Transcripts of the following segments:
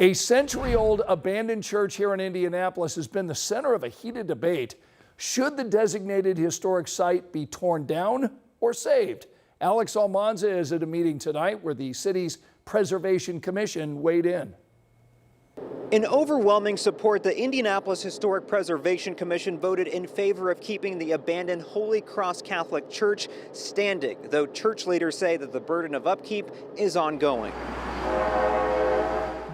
A century-old abandoned church here in Indianapolis has been the center of a heated debate. Should the designated historic site be torn down or saved? Alex Almanza is at a meeting tonight where the city's Preservation Commission weighed in. In overwhelming support, the Indianapolis Historic Preservation Commission voted in favor of keeping the abandoned Holy Cross Catholic Church standing, though church leaders say that the burden of upkeep is ongoing.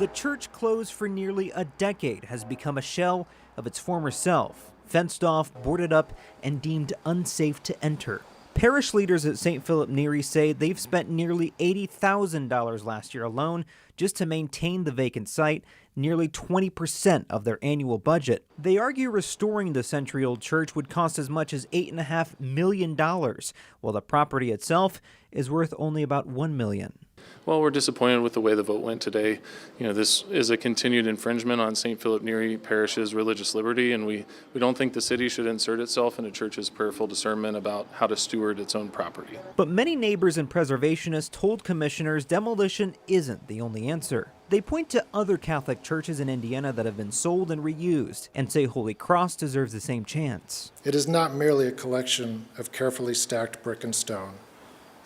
The church, closed for nearly a decade, has become a shell of its former self, fenced off, boarded up, and deemed unsafe to enter. Parish leaders at St. Philip Neri say they've spent nearly $80,000 last year alone just to maintain the vacant site, nearly 20% of their annual budget. They argue restoring the century-old church would cost as much as $8.5 million, while the property itself is worth only about $1 million. Well, we're disappointed with the way the vote went today. This is a continued infringement on St. Philip Neri Parish's religious liberty, and we don't think the city should insert itself in a church's prayerful discernment about how to steward its own property. But many neighbors and preservationists told commissioners demolition isn't the only answer. They point to other Catholic churches in Indiana that have been sold and reused and say Holy Cross deserves the same chance. It is not merely a collection of carefully stacked brick and stone.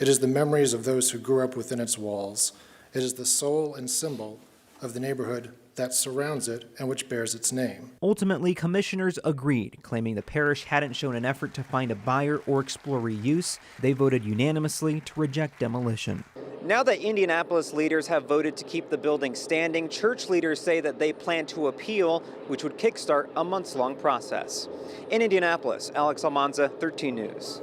It is the memories of those who grew up within its walls. It is the soul and symbol of the neighborhood that surrounds it and which bears its name. Ultimately, commissioners agreed, claiming the parish hadn't shown an effort to find a buyer or explore reuse. They voted unanimously to reject demolition. Now that Indianapolis leaders have voted to keep the building standing, church leaders say that they plan to appeal, which would kickstart a months-long process. In Indianapolis, Alex Almanza, 13 News.